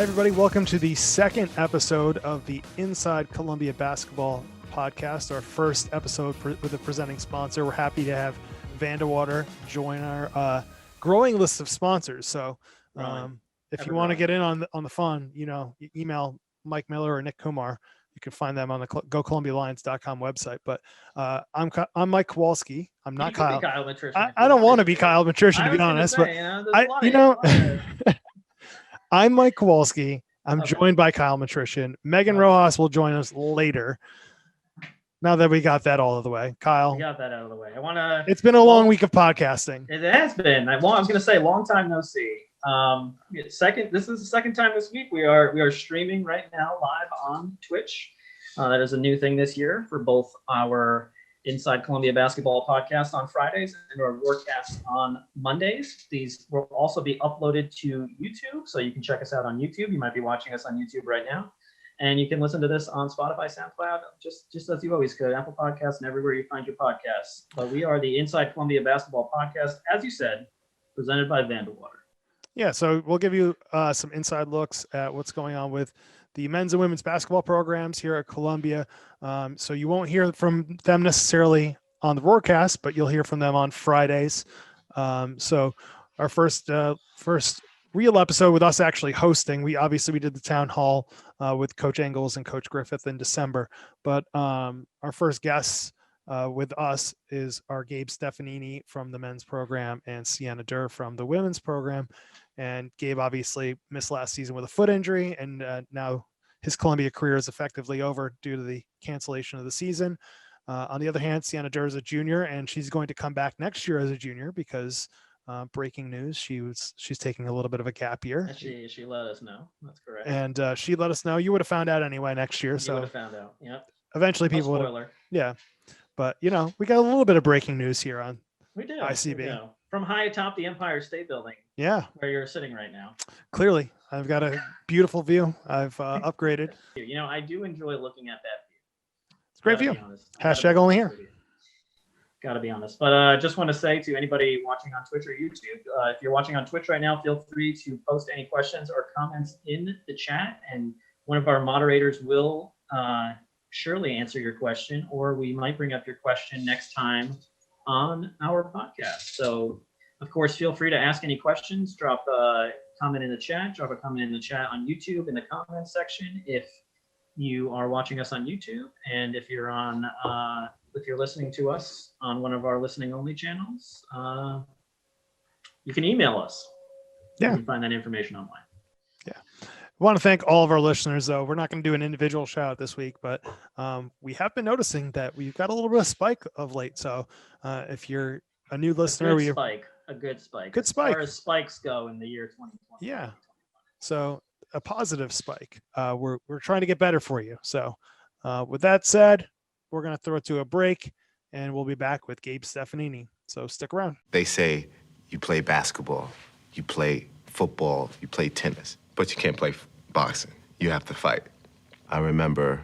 Hey everybody, welcome to the second episode of the Inside Columbia Basketball Podcast, our first episode with a presenting sponsor. We're happy to have Vandewater join our growing list of sponsors. So if you want to get in on the fun, you email Mike Miller or Nick Kumar. You can find them on the GoColumbiaLions.com website. But I'm Mike Kowalski. I'm not Kyle. I don't want to be Kyle Matrician, to be honest. I'm Mike Kowalski. I'm joined by Kyle Matrician. Megan Rojas will join us later. Now that we got that all out of the way, Kyle. We got that out of the way. It's been a long week of podcasting. It has been. I was going to say long time no see. This is the second time this week. We are streaming right now live on Twitch. That is a new thing this year for both our Inside Columbia Basketball podcast on Fridays and our Warcast on Mondays. These will also be uploaded to YouTube, so you can check us out on YouTube. You might be watching us on YouTube right now. And you can listen to this on Spotify, SoundCloud, just as you always could, Apple Podcasts, and everywhere you find your podcasts. But we are the Inside Columbia Basketball Podcast, as you said, presented by Vandewater. Yeah, so we'll give you some inside looks at what's going on with the men's and women's basketball programs here at Columbia. So you won't hear from them necessarily on the broadcast, but you'll hear from them on Fridays. So our first real episode with us actually hosting, we did the town hall with Coach Engels and Coach Griffith in December, but our first guests with us is our Gabe Stefanini from the men's program and Sienna Durr from the women's program. And Gabe obviously missed last season with a foot injury, and now his Columbia career is effectively over due to the cancellation of the season. On the other hand, Sienna Durr is a junior, and she's going to come back next year as a junior because breaking news, she's taking a little bit of a gap year. She let us know. That's correct. And she let us know. You would have found out anyway next year. You would have found out. Yep. Eventually people would. Yeah. But we got a little bit of breaking news here on ICB. We do. From high atop the Empire State Building. Yeah. Where you're sitting right now. Clearly. I've got a beautiful view. I've upgraded. I do enjoy looking at that view. It's a great view. Hashtag only here. Got to be honest. But I just want to say to anybody watching on Twitch or YouTube, if you're watching on Twitch right now, feel free to post any questions or comments in the chat. And one of our moderators will surely answer your question, or we might bring up your question next time on our podcast. So, of course, feel free to ask any questions. Drop a comment in the chat. Drop a comment in the chat on YouTube in the comments section if you are watching us on YouTube, and if you're listening to us on one of our listening only channels, you can email us. Yeah, you can find that information online. Yeah. I want to thank all of our listeners, though. We're not going to do an individual shout out this week, but we have been noticing that we've got a little bit of spike of late. So if you're a new listener, a good spike. Good spike. As far as spikes go in the year 2020. Yeah. So a positive spike. We're trying to get better for you. So with that said, we're going to throw it to a break, and we'll be back with Gabe Stefanini. So stick around. They say you play basketball, you play football, you play tennis, but you can't play boxing. You have to fight. I remember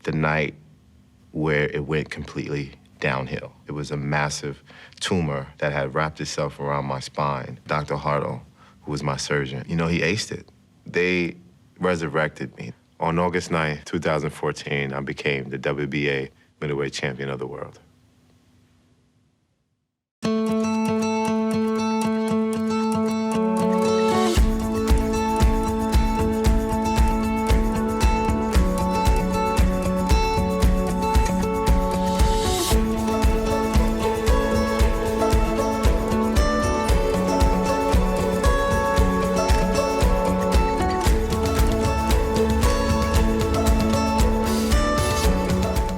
the night where it went completely downhill. It was a massive tumor that had wrapped itself around my spine. Dr. Hartle, who was my surgeon, he aced it. They resurrected me. On August 9th, 2014, I became the WBA middleweight champion of the world.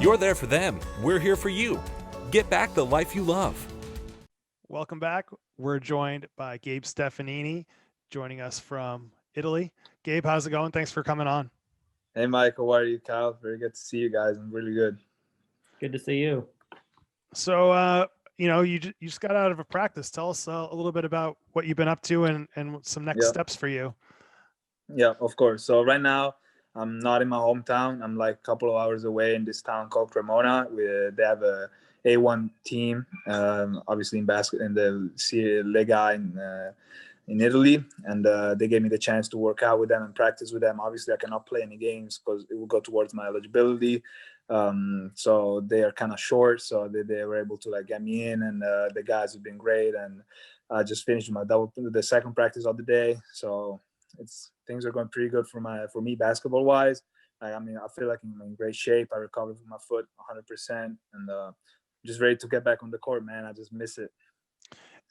You're there for them. We're here for you. Get back the life you love. Welcome back. We're joined by Gabe Stefanini, joining us from Italy. Gabe, how's it going? Thanks for coming on. Hey, Mike. How are you, Kyle? Very good to see you guys. I'm really good. Good to see you. So, you just got out of a practice. Tell us a little bit about what you've been up to and some next steps for you. Yeah, of course. So right now, I'm not in my hometown. I'm like a couple of hours away in this town called Cremona. They have a A1 team, obviously in the Lega in in Italy, and they gave me the chance to work out with them and practice with them. Obviously, I cannot play any games because it will go towards my eligibility. So they are kind of short, so they were able to like get me in, and the guys have been great. And I just finished the second practice of the day, so things are going pretty good for me basketball wise. I mean, I feel like I'm in great shape. I recovered from my foot 100%, and just ready to get back on the court, man. I just miss it.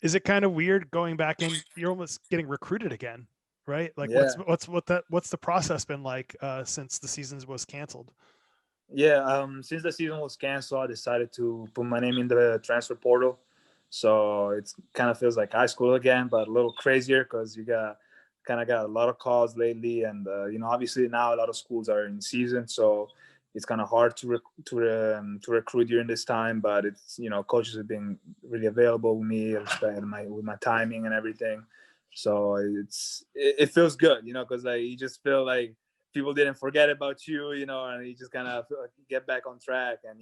Is it kind of weird going back in? You're almost getting recruited again, right? Like, Yeah. what's the process been like since the season was canceled? Yeah, since the season was canceled, I decided to put my name in the transfer portal. So it's kind of feels like high school again, but a little crazier because you got a lot of calls lately, and obviously now a lot of schools are in season, so it's kind of hard to recruit during this time. But it's coaches have been really available with me, with my timing and everything. So it feels good, because like you just feel like people didn't forget about you, and you just kind of get back on track. And,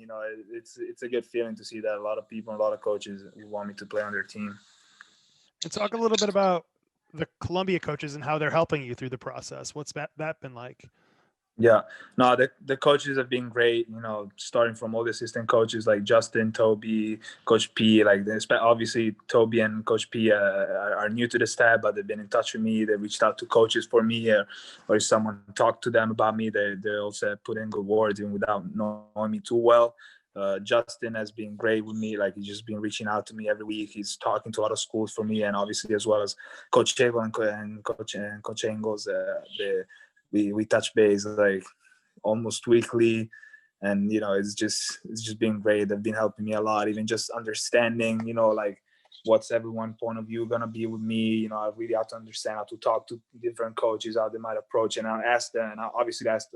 it's a good feeling to see that a lot of people, a lot of coaches want me to play on their team. And talk a little bit about the Columbia coaches and how they're helping you through the process. What's that been like? Yeah, no, the coaches have been great, starting from all the assistant coaches like Justin, Toby, Coach P. Like, obviously, Toby and Coach P are new to the staff, but they've been in touch with me. They reached out to coaches for me, or if someone talked to them about me, they also put in good words, even without knowing me too well. Justin has been great with me. Like, he's just been reaching out to me every week. He's talking to a lot of schools for me, and obviously as well as Coach Chego and Coach Engels. We touch base like almost weekly, and it's just been great. They've been helping me a lot, even just understanding like what's everyone's point of view gonna be with me. I really have to understand how to talk to different coaches, how they might approach, and I ask them, and I obviously ask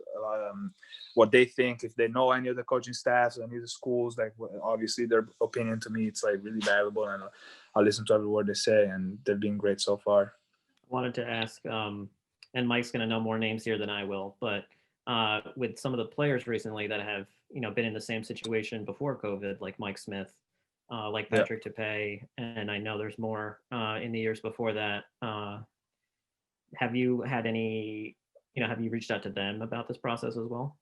what they think, if they know any of the coaching staffs, any of the schools. Like, obviously their opinion to me, it's like really valuable, and I listen to every word they say, and they've been great so far. I wanted to ask, and Mike's going to know more names here than I will, but with some of the players recently that have been in the same situation before COVID, like Mike Smith, like Patrick Tepay, and I know there's more in the years before that. Have you had any, have you reached out to them about this process as well?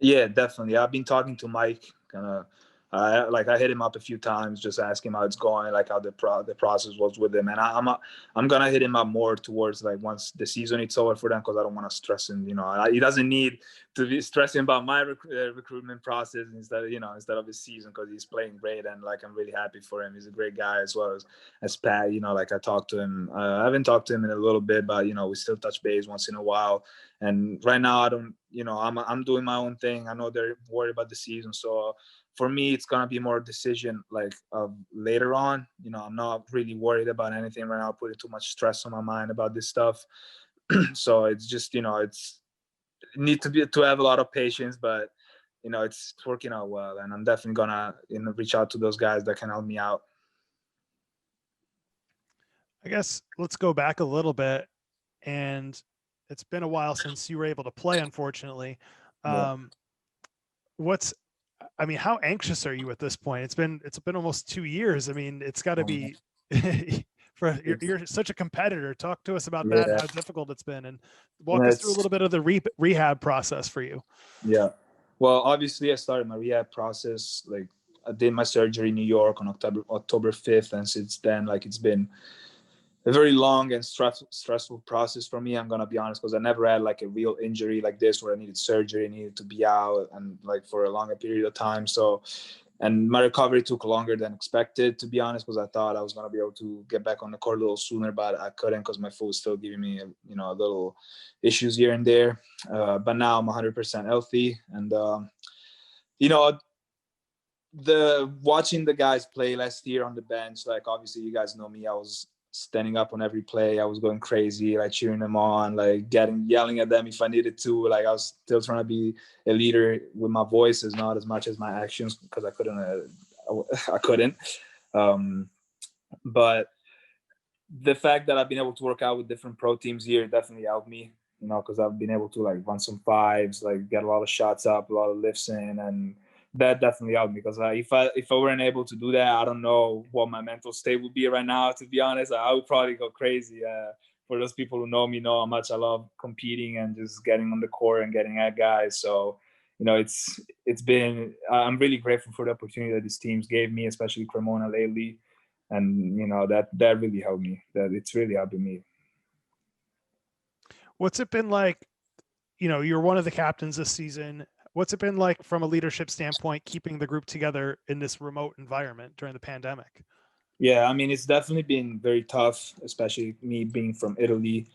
Yeah, definitely. I've been talking to Mike. I hit him up a few times, just asking how it's going, like how the process was with him. And I'm gonna hit him up more towards like once the season is over for them, because I don't want to stress him. He doesn't need to be stressing about my recruitment process instead of his season, because he's playing great, and like I'm really happy for him. He's a great guy, as well as Pat. Like I talked to him. I haven't talked to him in a little bit, but we still touch base once in a while. And right now I don't, I'm doing my own thing. I know they're worried about the season, so for me, it's gonna be more decision like later on. I'm not really worried about anything right now, putting too much stress on my mind about this stuff. So it's just it's need to have a lot of patience, but it's working out well, and I'm definitely gonna reach out to those guys that can help me out. I guess let's go back a little bit, and it's been a while since you were able to play, unfortunately. Yeah. How anxious are you at this point? It's been almost 2 years. I mean, it's got to be you're such a competitor. Talk to us about that and how difficult it's been, and walk us through a little bit of the rehab process for you. Yeah. Well, obviously I started my rehab process. Like, I did my surgery in New York on October 5th. And since then, like, it's been a very long and stressful process for me. I'm going to be honest, because I never had like a real injury like this where I needed surgery, needed to be out and like for a longer period of time. So, and my recovery took longer than expected, to be honest, because I thought I was going to be able to get back on the court a little sooner, but I couldn't, because my foot was still giving me, a little issues here and there. But now I'm 100% healthy. And, the watching the guys play last year on the bench, like, obviously you guys know me, I was standing up on every play. I was going crazy, like cheering them on, like yelling at them if I needed to. Like, I was still trying to be a leader with my voice, as not as much as my actions, because I couldn't. But the fact that I've been able to work out with different pro teams here definitely helped me, because I've been able to like run some fives, like get a lot of shots up, a lot of lifts in, and that definitely helped me, because if I weren't able to do that, I don't know what my mental state would be right now. To be honest, I would probably go crazy. For those people who know me, know how much I love competing and just getting on the court and getting at guys. So, it's been, I'm really grateful for the opportunity that these teams gave me, especially Cremona lately, and that really helped me. That it's really helping me. What's it been like? You're one of the captains this season. What's it been like from a leadership standpoint, keeping the group together in this remote environment during the pandemic? Yeah, I mean, it's definitely been very tough, especially me being from Italy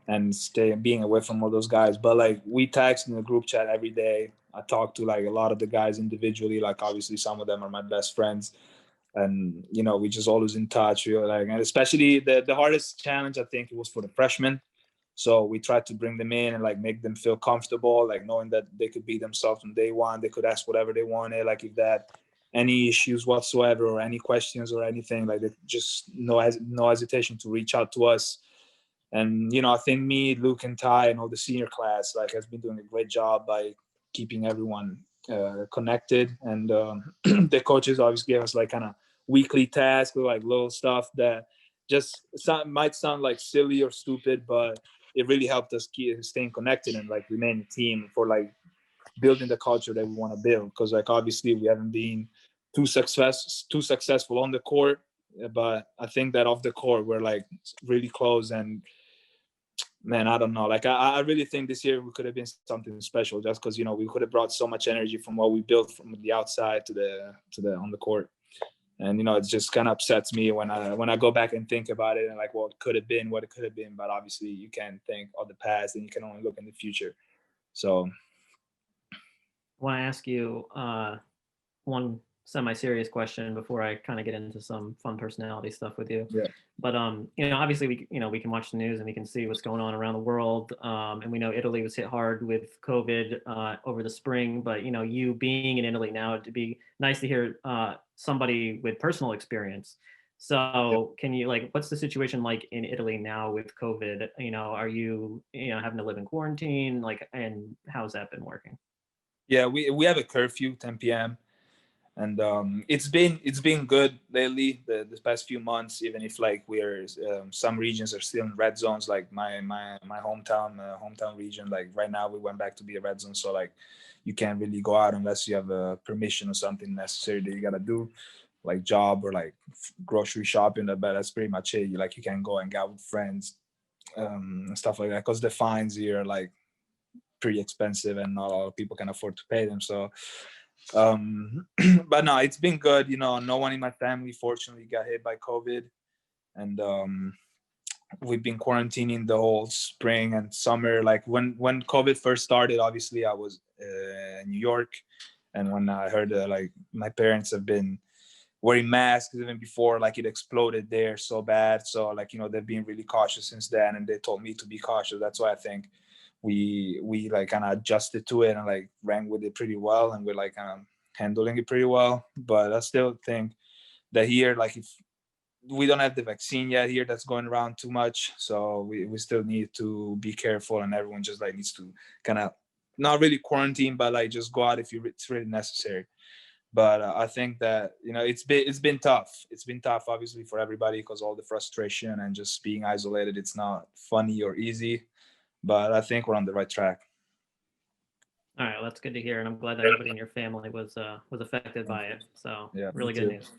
and being away from all those guys. But like, we text in the group chat every day. I talk to like a lot of the guys individually. Like, obviously some of them are my best friends, and we just always in touch. We're like, and especially the hardest challenge, I think, it was for the freshmen. So we tried to bring them in and like make them feel comfortable, like knowing that they could be themselves from day one. They could ask whatever they wanted, like if that any issues whatsoever or any questions or anything, like just no hesitation to reach out to us. And I think me, Luke, and Ty, and all the senior class like has been doing a great job by keeping everyone connected. And the coaches always give us like kind of weekly tasks or like little stuff that just might sound like silly or stupid, but it really helped us keep staying connected and like remain a team for like building the culture that we want to build. Because like obviously we haven't been too successful on the court, but I think that off the court we're like really close. And man, I don't know. Like I really think this year we could have been something special, just because we could have brought so much energy from what we built from the outside to the on the court. And it just kind of upsets me when I go back and think about it and like what it could have been. But obviously you can't think of the past and you can only look in the future. So I want to ask you one semi-serious question before I kind of get into some fun personality stuff with you. Yeah. But obviously we can watch the news and we can see what's going on around the world. And we know Italy was hit hard with COVID over the spring. But you being in Italy now, it'd be nice to hear somebody with personal experience. So can you what's the situation like in Italy now with COVID? Are you having to live in quarantine? And how's that been working? Yeah, we have a curfew, 10 p.m. And it's been good lately, the past few months, even if like we're some regions are still in red zones, like my hometown region. Like right now we went back to be a red zone, so like you can't really go out unless you have a permission or something necessary that you gotta do, like job or like grocery shopping. But that's pretty much it. You can't go and get out with friends and stuff like that, because the fines here are like pretty expensive and not a lot of people can afford to pay them. So but no, it's been good. No one in my family fortunately got hit by COVID, and we've been quarantining the whole spring and summer. Like when COVID first started, obviously I was in New York, and when I heard like my parents have been wearing masks even before like it exploded there so bad. So like they've been really cautious since then, and they told me to be cautious. That's why I think we like kind of adjusted to it and like ran with it pretty well, and we're like handling it pretty well. But I still think that here, like if we don't have the vaccine yet here that's going around too much, so we still need to be careful, and everyone just like needs to kind of not really quarantine, but like just go out if it's really necessary. But I think that it's been tough. It's been tough, obviously, for everybody, because all the frustration and just being isolated, it's not funny or easy. But I think we're on the right track. All right, well, that's good to hear, and I'm glad that everybody in your family was affected by it. So yeah, really good news.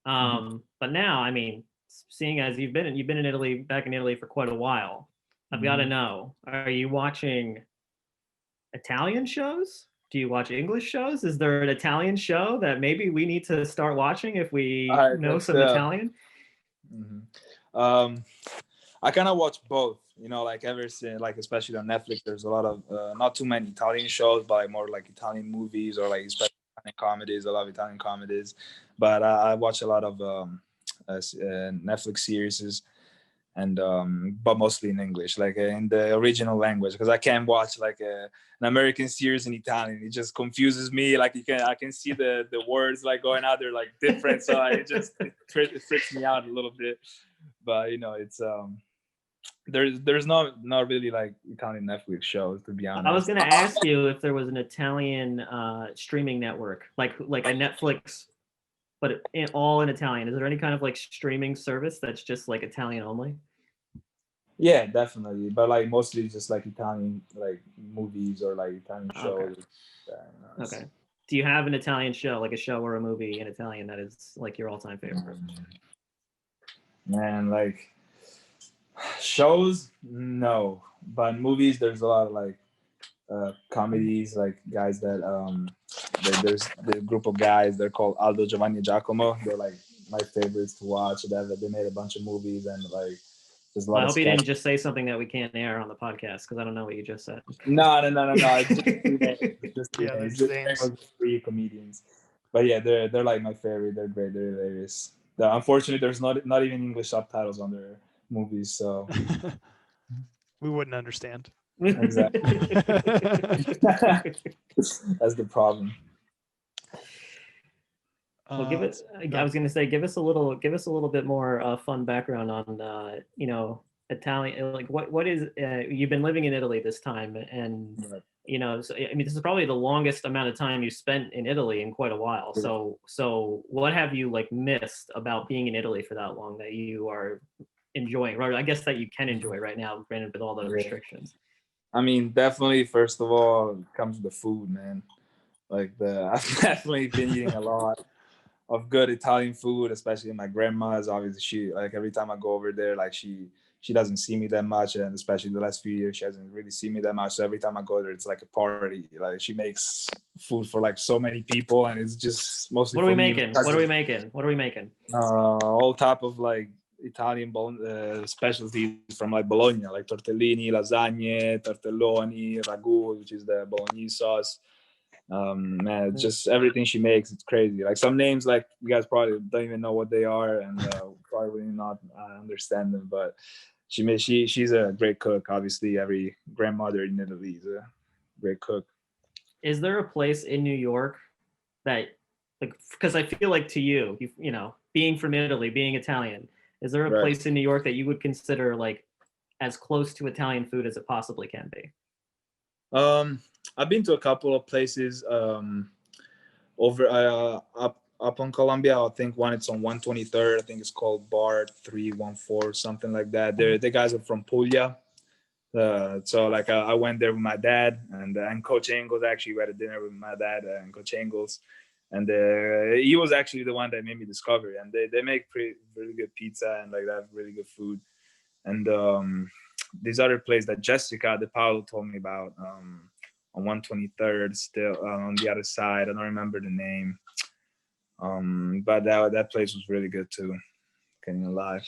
But now, I mean, seeing as you've been in Italy, back in Italy for quite a while, I've got to know: are you watching Italian shows? Do you watch English shows? Is there an Italian show that maybe we need to start watching if we know some Italian? I kind of watch both, like ever since, like especially on Netflix, there's a lot of not too many Italian shows, but like more like Italian movies or like especially Italian comedies. I love Italian comedies, but I watch a lot of Netflix series, and but mostly in English, like in the original language, because I can't watch like an American series in Italian. It just confuses me. Like I can see the words like going out there like different, so it freaks me out a little bit. But it's there's not really like Italian Netflix shows, to be honest. I was going to ask you if there was an Italian streaming network, like a Netflix, but all in Italian. Is there any kind of like streaming service that's just like Italian only? Yeah, definitely. But like mostly just like Italian like movies or like Italian shows. Okay. Do you have an Italian show, like a show or a movie in Italian that is like your all-time favorite? Man, like shows, no. But movies, there's a lot of like comedies, like guys that there's the group of guys. They're called Aldo, Giovanni, and Giacomo. They're like my favorites to watch. They made a bunch of movies and like. Well, I hope you didn't just say something that we can't air on the podcast because I don't know what you just said. No. It's just three comedians. But yeah, they're like my favorite. They're great. They're hilarious. Unfortunately, there's not even English subtitles on their movies, so we wouldn't understand. Exactly. That's the problem. Well, give us a little bit more fun background on Italian. Like what is you've been living in Italy this time, and so, I mean, this is probably the longest amount of time you spent in Italy in quite a while. So what have you like missed about being in Italy for that long that you are enjoying? Right, I guess that you can enjoy right now, granted with all the restrictions. I mean, definitely. First of all, it comes to the food, man. Like I've definitely been eating a lot of good Italian food, especially my grandma's. Obviously, she like every time I go over there, like she doesn't see me that much, and especially the last few years, she hasn't really seen me that much. So every time I go there, it's like a party. Like she makes food for like so many people, and it's just mostly. What are we making? What are we making? All type of like Italian specialties from like Bologna, like tortellini, lasagne, tortelloni, ragu, which is the Bolognese sauce. Man, just everything she makes, it's crazy. Like some names, like you guys probably don't even know what they are, and probably not understand them. But she's a great cook. Obviously, every grandmother in Italy is a great cook. Is there a place in New York that, like, because I feel like to you, being from Italy, being Italian, is there a place in New York that you would consider like as close to Italian food as it possibly can be? I've been to a couple of places over up on Columbia. I think one it's on 123rd. I think it's called Bar 314, something like that. The guys are from Puglia. So like I went there with my dad and Coach Engels. Actually, we had a dinner with my dad and Coach Engels, and he was actually the one that made me discover it. And they make really good pizza and like that, really good food. And this other place that Jessica De Paolo told me about on 123rd, still on the other side. I don't remember the name, but that place was really good too. Can't even lie.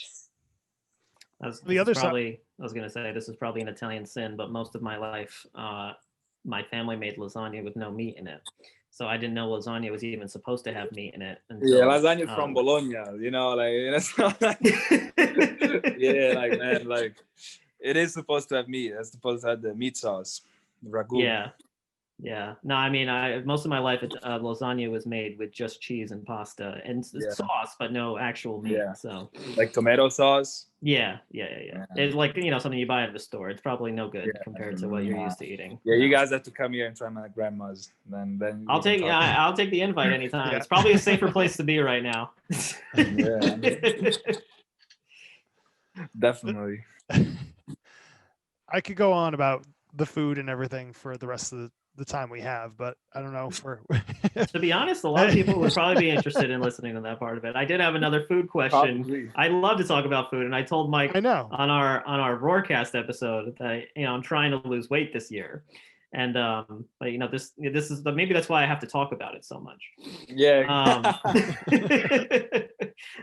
The other side. I was gonna say this is probably an Italian sin, but most of my life, my family made lasagna with no meat in it, so I didn't know lasagna was even supposed to have meat in it. Yeah, lasagna from Bologna, like that's not like yeah, like man, like it is supposed to have meat. It's supposed to have the meat sauce, ragu. Yeah. No, I mean, most of my life, lasagna was made with just cheese and pasta and sauce, but no actual meat. Yeah. So, like tomato sauce. Yeah. It's like something you buy at the store. It's probably no good compared to what you're used to eating. Yeah, you guys have to come here and try my grandma's. Then I'll take the invite anytime. It's probably a safer place to be right now. Yeah, definitely. I could go on about the food and everything for the rest of the time we have, but I don't know. To be honest, a lot of people would probably be interested in listening to that part of it. I did have another food question. Probably. I love to talk about food, and I told Mike on our broadcast episode that I'm trying to lose weight this year, and but this is maybe that's why I have to talk about it so much. Yeah.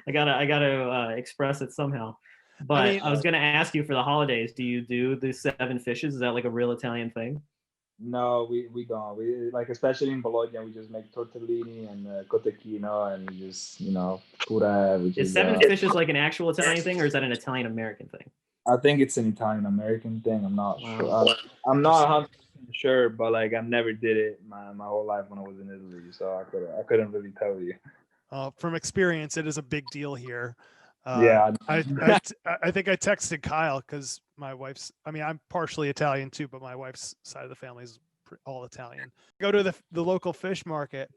I gotta express it somehow. But I was gonna ask you for the holidays. Do you do the 7 fishes? Is that like a real Italian thing? No, we don't. We like, especially in Bologna, we just make tortellini and cotechino, and we just pura. Is 7 fishes like an actual Italian thing, or is that an Italian American thing? I think it's an Italian American thing. I'm not sure. I'm not 100% sure, but like I never did it my whole life when I was in Italy, so I couldn't really tell you. From experience, it is a big deal here. Yeah. I think I texted Kyle because my wife's, I mean, I'm partially Italian too, but my wife's side of the family is all Italian. Go to the local fish market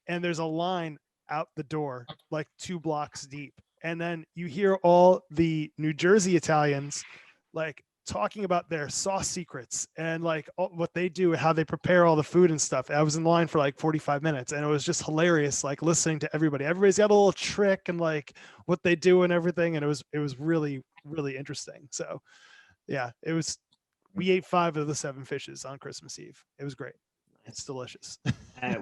and there's a line out the door, like 2 blocks deep. And then you hear all the New Jersey Italians like talking about their sauce secrets and like what they do, how they prepare all the food and stuff. I was in line for like 45 minutes and it was just hilarious, like listening to everybody. Everybody's got a little trick and like what they do and everything. And it was really, really interesting. So yeah, we ate 5 of the 7 fishes on Christmas Eve. It was great. It's delicious.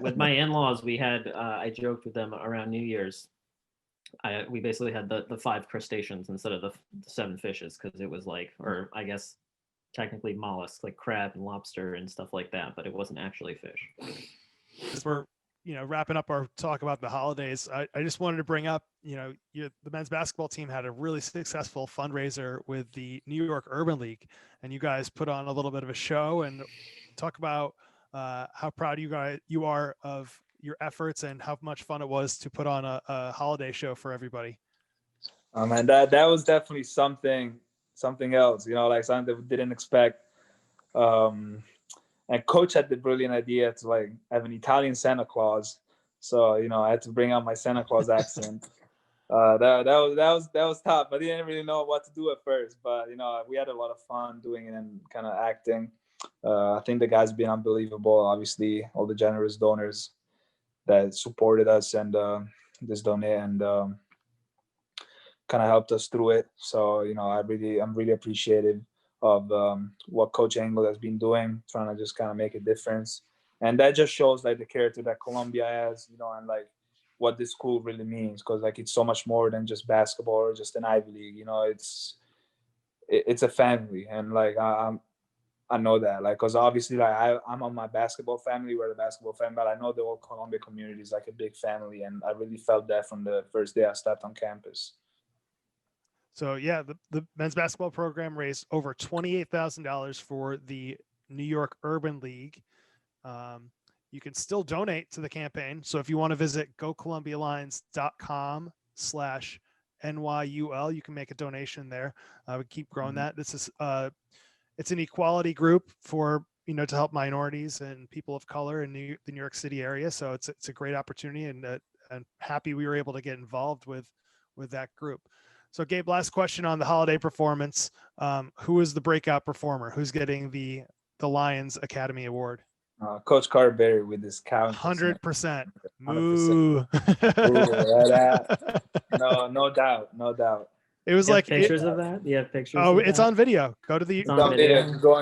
With my in-laws, we had, I joked with them around New Year's. We basically had the 5 crustaceans instead of the 7 fishes because it was like, or I guess technically mollusks like crab and lobster and stuff like that, but it wasn't actually fish. As we're wrapping up our talk about the holidays, I just wanted to bring up, the men's basketball team had a really successful fundraiser with the New York Urban League, and you guys put on a little bit of a show and talk about how proud you are of your efforts and how much fun it was to put on a holiday show for everybody. Oh man, that was definitely something else, like something that we didn't expect. And coach had the brilliant idea to like have an Italian Santa Claus. So, I had to bring out my Santa Claus accent. That was tough. I didn't really know what to do at first, but we had a lot of fun doing it and kind of acting. I think the guys been unbelievable. Obviously, all the generous donors that supported us and this donate and kind of helped us through it. So I'm really appreciative of what Coach Engel has been doing, trying to just kind of make a difference, and that just shows like the character that Columbia has, and like what this school really means, because like it's so much more than just basketball or just an Ivy League. It's a family, and like I know that, like, because obviously, like, I'm on my basketball family, we're the basketball family, but I know the whole Columbia community is like a big family, and I really felt that from the first day I stepped on campus. So yeah, the men's basketball program raised over $28,000 for the New York Urban League. You can still donate to the campaign. So if you want to visit gocolumbialines.com/NYUL, you can make a donation there. We keep growing that. This is it's an equality group for, to help minorities and people of color in the New York City area. So it's a great opportunity, and happy we were able to get involved with that group. So Gabe, last question on the holiday performance. Who is the breakout performer? Who's getting the Lions Academy Award? Coach Carberry with his count. 100%. 100%. Moo. No doubt. It was like pictures of that. Do you have pictures? Oh, it's on video. Go to the. Go on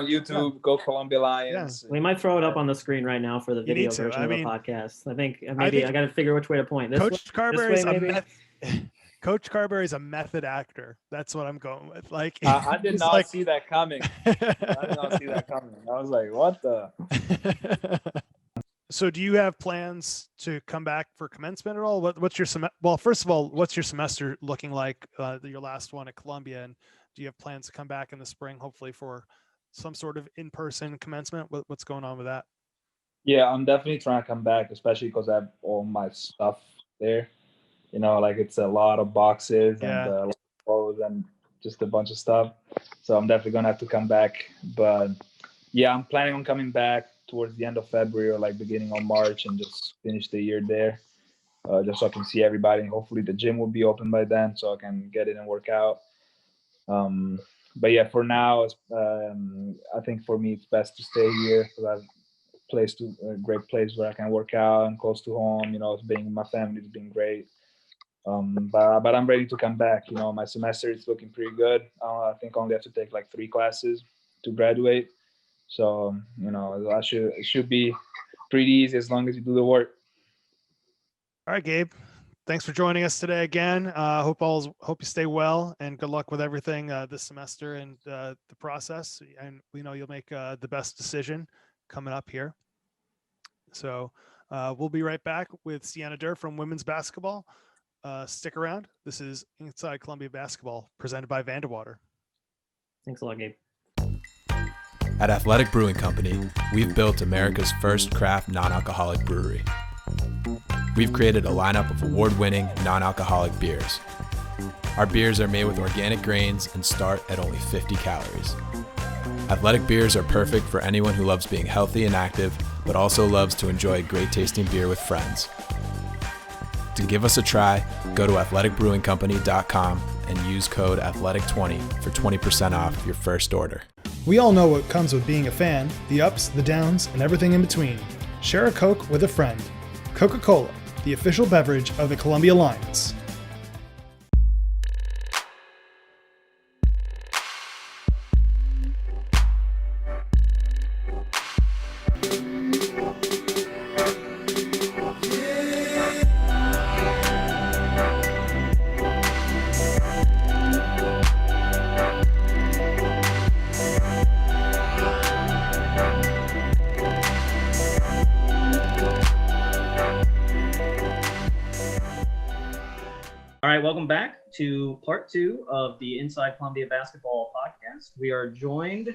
YouTube. Yeah. Go Columbia Lions. Yeah. We might throw it up on the screen right now for the video version of the podcast. I think maybe I got to figure which way to point. Coach Carberry's Coach Carberry's a method actor. That's what I'm going with. Like, I did not see that coming. I was like, what the? So do you have plans to come back for commencement at all? What's your Well, first of all, what's your semester looking like? Your last one at Columbia, and do you have plans to come back in the spring, hopefully for some sort of in-person commencement? What's going on with that? Yeah, I'm definitely trying to come back, especially because I have all my stuff there. Like it's a lot of boxes and a lot of clothes and just a bunch of stuff. So I'm definitely gonna have to come back. But yeah, I'm planning on coming back towards the end of February or like beginning of March and just finish the year there, just so I can see everybody. Hopefully the gym will be open by then so I can get in and work out. But yeah, for now, I think for me it's best to stay here because I have a great place where I can work out and close to home. It's being my family, it's been great. But I'm ready to come back. My semester is looking pretty good. I think I only have to take like 3 classes to graduate. So, it should be pretty easy as long as you do the work. All right, Gabe. Thanks for joining us today again. Hope you stay well and good luck with everything this semester and the process. And we know you'll make the best decision coming up here. So we'll be right back with Sienna Durr from women's basketball. Stick around. This is Inside Columbia Basketball presented by Vandewater. Thanks a lot, Gabe. At Athletic Brewing Company, we've built America's first craft non-alcoholic brewery. We've created a lineup of award-winning non-alcoholic beers, Our beers are made with organic grains and start at only 50 calories. Athletic beers are perfect for anyone who loves being healthy and active, but also loves to enjoy great tasting beer with friends. To give us a try, go to athleticbrewingcompany.com and use code ATHLETIC20 for 20% off your first order. We all know what comes with being a fan, the ups, the downs, and everything in between. Share a Coke with a friend. Coca-Cola, the official beverage of the Columbia Lions. All right, welcome back to part 2 of the Inside Columbia Basketball podcast. We are joined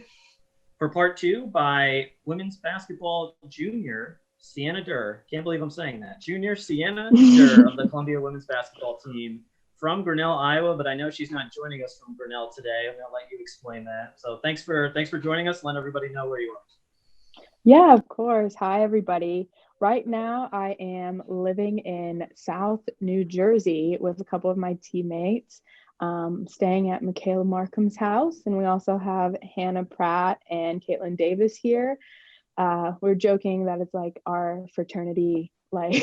for part 2 by women's basketball junior Sienna Durr. Can't believe I'm saying that. Junior Sienna Durr of the Columbia women's basketball team from Grinnell, Iowa, but I know she's not joining us from Grinnell today. I'm going to let you explain that. So thanks for joining us. Let everybody know where you are. Yeah, of course. Hi, everybody. Right now, I am living in South New Jersey with a couple of my teammates, staying at Michaela Markham's house. And we also have Hannah Pratt and Caitlin Davis here. We're joking that it's like our fraternity, like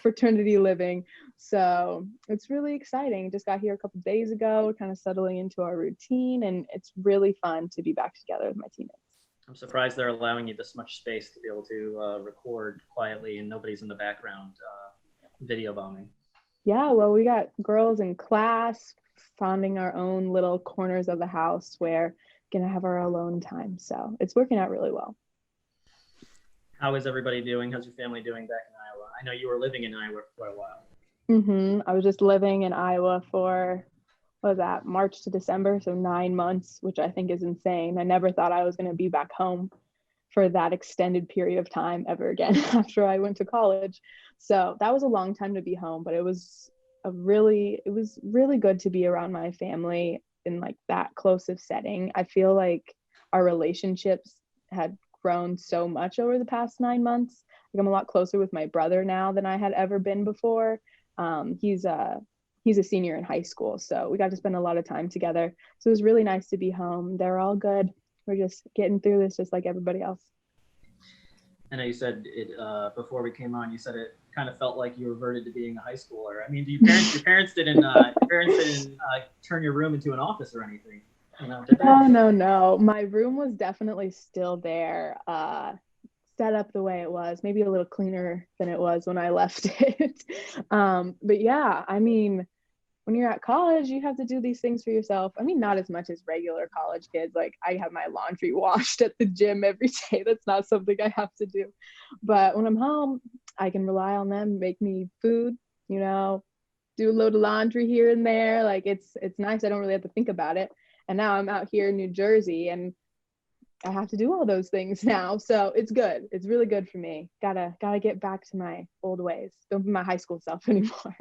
fraternity living. So it's really exciting. Just got here a couple of days ago, kind of settling into our routine. And it's really fun to be back together with my teammates. I'm surprised they're allowing you this much space to be able to record quietly and nobody's in the background video bombing. Yeah, well, we got girls in class finding our own little corners of the house where we're going to have our alone time. So it's working out really well. How is everybody doing? How's your family doing back in Iowa? I know you were living in Iowa for a while. I was just living in Iowa for, what was that, March to December, so 9 months, which I think is insane. I never thought I was going to be back home for that extended period of time ever again after I went to college. So that was a long time to be home, but it was really good to be around my family in like that close of setting. I feel like our relationships had grown so much over the past 9 months. Like I'm a lot closer with my brother now than I had ever been before. He's a senior in high school, so we got to spend a lot of time together. So it was really nice to be home. They're all good. We're just getting through this just like everybody else. I know you said it before we came on. You said it kind of felt like you reverted to being a high schooler. I mean, your parents didn't turn your room into an office or anything, you know? Did they? Oh no. My room was definitely still there, set up the way it was, maybe a little cleaner than it was when I left it. But yeah, I mean, when you're at college, you have to do these things for yourself. I mean, not as much as regular college kids. Like I have my laundry washed at the gym every day. That's not something I have to do. But when I'm home, I can rely on them, make me food, you know, do a load of laundry here and there. Like it's nice. I don't really have to think about it. And now I'm out here in New Jersey and I have to do all those things now. So it's good. It's really good for me. Gotta get back to my old ways. Don't be my high school self anymore.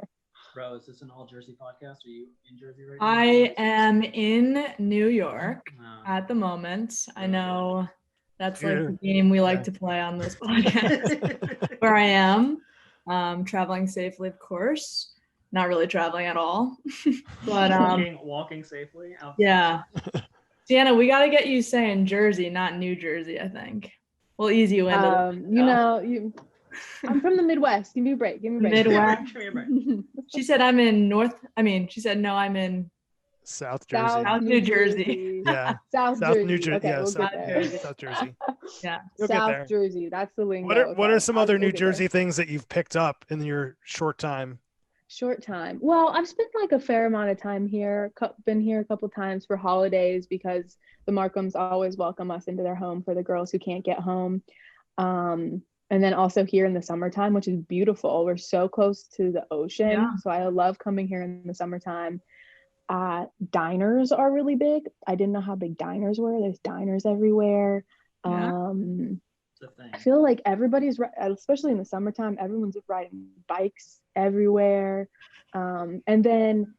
Bro, is this an all Jersey podcast? Are you in Jersey right now? I am in New York at the moment. I know that's like the game we like to play on this podcast. Where I am, traveling safely, of course. Not really traveling at all, but walking safely. Outside. Yeah. Sienna, we got to get you saying Jersey, not New Jersey. I think we'll ease you into. I'm from the Midwest. Give me a break. Midwest. She said I'm in she said no, I'm in South Jersey. South New Jersey. Yeah. South Jersey. New Jersey. Okay, Yeah, we'll South Jersey. Yeah. South Jersey. That's the lingo. What are some other New Jersey things that you've picked up in your short time? Well, I've spent like a fair amount of time here. Been here a couple times for holidays because the Markhams always welcome us into their home for the girls who can't get home. And then also here in the summertime, which is beautiful. We're so close to the ocean. Yeah. So I love coming here in the summertime. Diners are really big. I didn't know how big diners were. There's diners everywhere. Yeah. It's a thing. I feel like everybody's, especially in the summertime, everyone's riding bikes everywhere. And then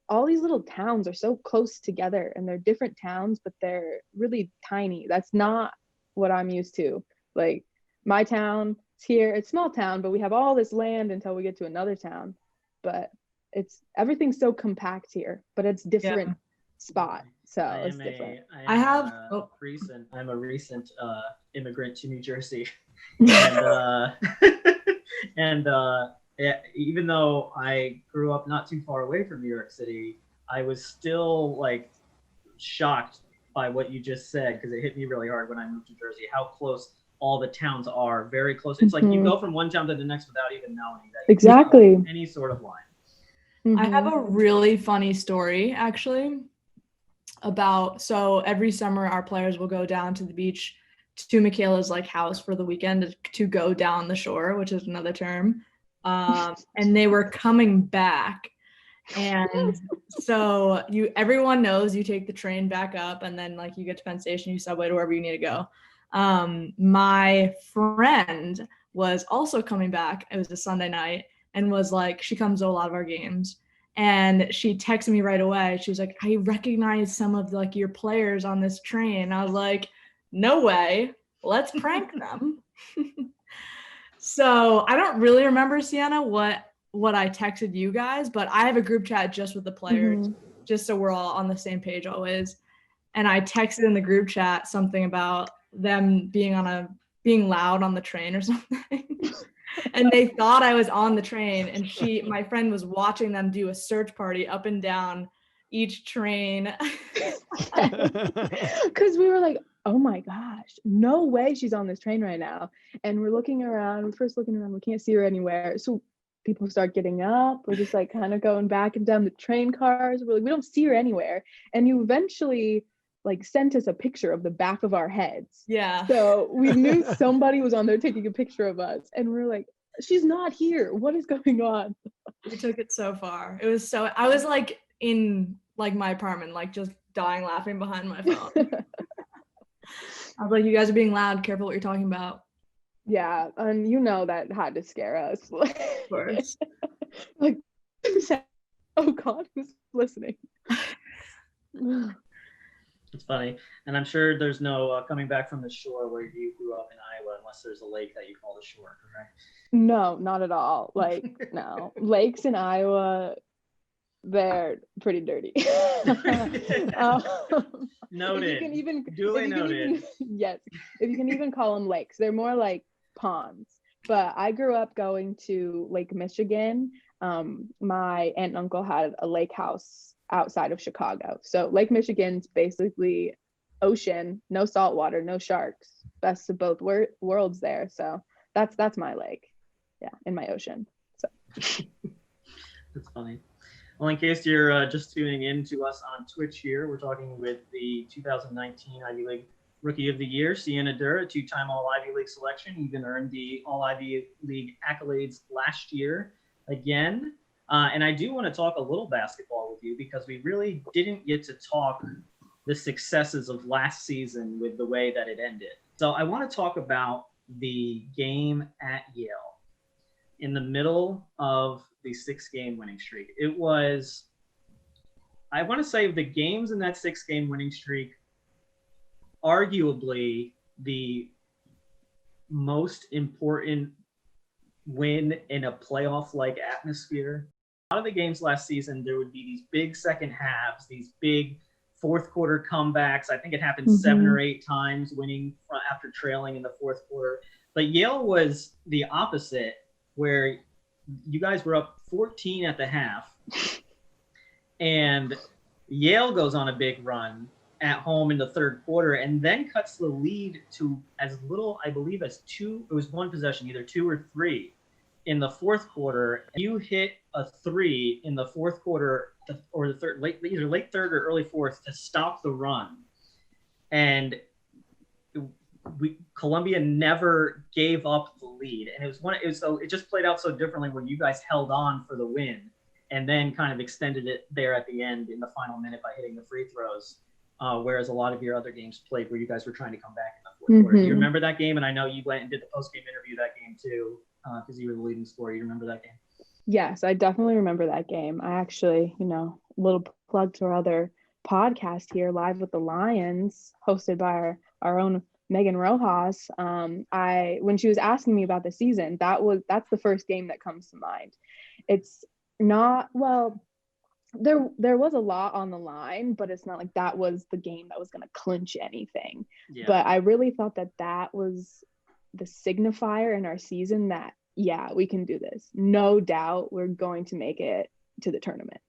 all these little towns are so close together, and they're different towns, but they're really tiny. That's not what I'm used to. Like my town is here, it's small town, but we have all this land until we get to another town. But everything's so compact here, but it's different spot. So it's different. I'm a recent immigrant to New Jersey, and yeah, even though I grew up not too far away from New York City, I was still like shocked by what you just said, because it hit me really hard when I moved to Jersey, how close all the towns are, very close. It's like you go from one town to the next without even knowing that exactly any sort of line. I have a really funny story actually so every summer our players will go down to the beach to Michaela's like house for the weekend to go down the shore, which is another term. And they were coming back. And so everyone knows you take the train back up, and then like you get to Penn Station, you subway to wherever you need to go. My friend was also coming back. It was a Sunday night, and was like, she comes to a lot of our games, and she texted me right away. She was like, I recognize some of like your players on this train. I was like, no way, let's prank them. So I don't really remember, Sienna, what I texted you guys, but I have a group chat just with the players, just so we're all on the same page always. And I texted in the group chat something about them being loud on the train or something. And they thought I was on the train, and my friend was watching them do a search party up and down each train. Because we were like, oh my gosh, no way she's on this train right now. And we're looking around, we can't see her anywhere. So people start getting up, we're just like kind of going back and down the train cars. We're like, we don't see her anywhere. And you eventually like sent us a picture of the back of our heads. Yeah. So we knew somebody was on there taking a picture of us, and we're like, she's not here. What is going on? We took it so far. I was like in like my apartment, like just dying laughing behind my phone. I was like, you guys are being loud. Careful what you're talking about. Yeah, and that had to scare us. Of course. Like, oh God, who's listening? It's funny. And I'm sure there's no coming back from the shore where you grew up in Iowa, unless there's a lake that you call the shore, correct? No, not at all. Like, no. Lakes in Iowa, they're pretty dirty. Noted. Duly noted. Yes. If you can even call them lakes, they're more like ponds. But I grew up going to Lake Michigan. My aunt and uncle had a lake house outside of Chicago. So Lake Michigan's basically ocean, no salt water, no sharks. Best of both worlds there. So that's my lake. Yeah, in my ocean. So that's funny. Well, in case you're just tuning in to us on Twitch here, we're talking with the 2019 Ivy League Rookie of the Year, Sienna Durr, a two-time All-Ivy League selection. You even earned the All-Ivy League accolades last year again. And I do want to talk a little basketball with you, because we really didn't get to talk the successes of last season with the way that it ended. So I want to talk about the game at Yale in the middle of the 6-game winning streak. It was, I want to say, the games in that 6-game winning streak, arguably the most important win in a playoff-like atmosphere. A lot of the games last season, there would be these big second halves, these big fourth quarter comebacks. I think it happened 7 or 8 times, winning after trailing in the fourth quarter. But Yale was the opposite, where you guys were up 14 at the half, and Yale goes on a big run at home in the third quarter, and then cuts the lead to as little, I believe, as 2. It was 1 possession, either 2 or 3 in the fourth quarter. You hit a 3 in the fourth quarter, or the third, either late third or early fourth, to stop the run. And Columbia never gave up the lead, and it just played out so differently, where you guys held on for the win and then kind of extended it there at the end in the final minute by hitting the free throws, whereas a lot of your other games played where you guys were trying to come back in the fourth quarter. Do you Mhm. remember that game? And I know you went and did the post-game interview that game too, because you were the leading scorer. You remember that game? Yes, I definitely remember that game. I actually, little plug to our other podcast here, Live with the Lions, hosted by our own Megan Rojas. When she was asking me about the season, that's the first game that comes to mind. It's not, well, there was a lot on the line, but it's not like that was the game that was going to clinch anything. Yeah. But I really thought that was the signifier in our season that, yeah, we can do this. No doubt we're going to make it to the tournament.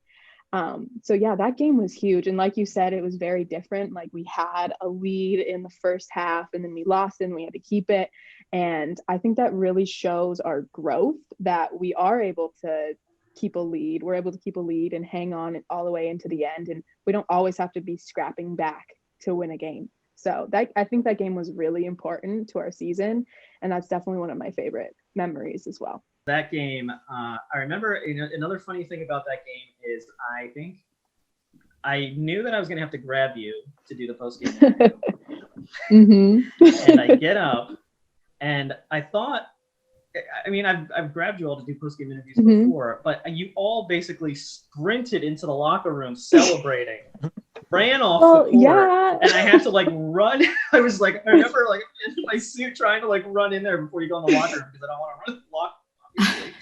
So yeah, that game was huge. And like you said, it was very different. Like we had a lead in the first half and then we lost and we had to keep it. And I think that really shows our growth that we are able to keep a lead. We're able to keep a lead and hang on all the way into the end. And we don't always have to be scrapping back to win a game. So I think that game was really important to our season. And that's definitely one of my favorite memories as well. That game, I remember another funny thing about that game is I think I knew that I was going to have to grab you to do the post-game interview. And I get up and I thought, I mean, I've grabbed you all to do post-game interviews before, but you all basically sprinted into the locker room celebrating, ran off the court, and I had to run. I remember in my suit trying to run in there before you go in the locker room because I don't want to run the locker room, obviously.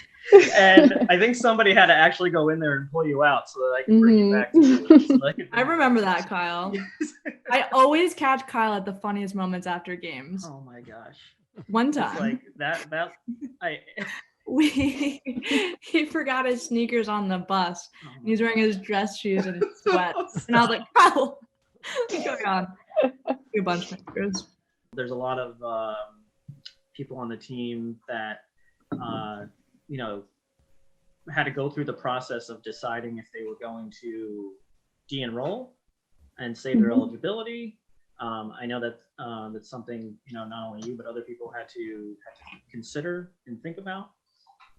And I think somebody had to actually go in there and pull you out so that I could bring you back to the I remember that, Kyle. I always catch Kyle at the funniest moments after games. Oh my gosh. One time. He forgot his sneakers on the bus. And he's wearing his dress shoes and sweats. And I was like, Kyle, what's going on? A bunch of sneakers. There's a lot of people on the team that had to go through the process of deciding if they were going to de-enroll and save their eligibility. I know that that's something not only you but other people had to consider and think about.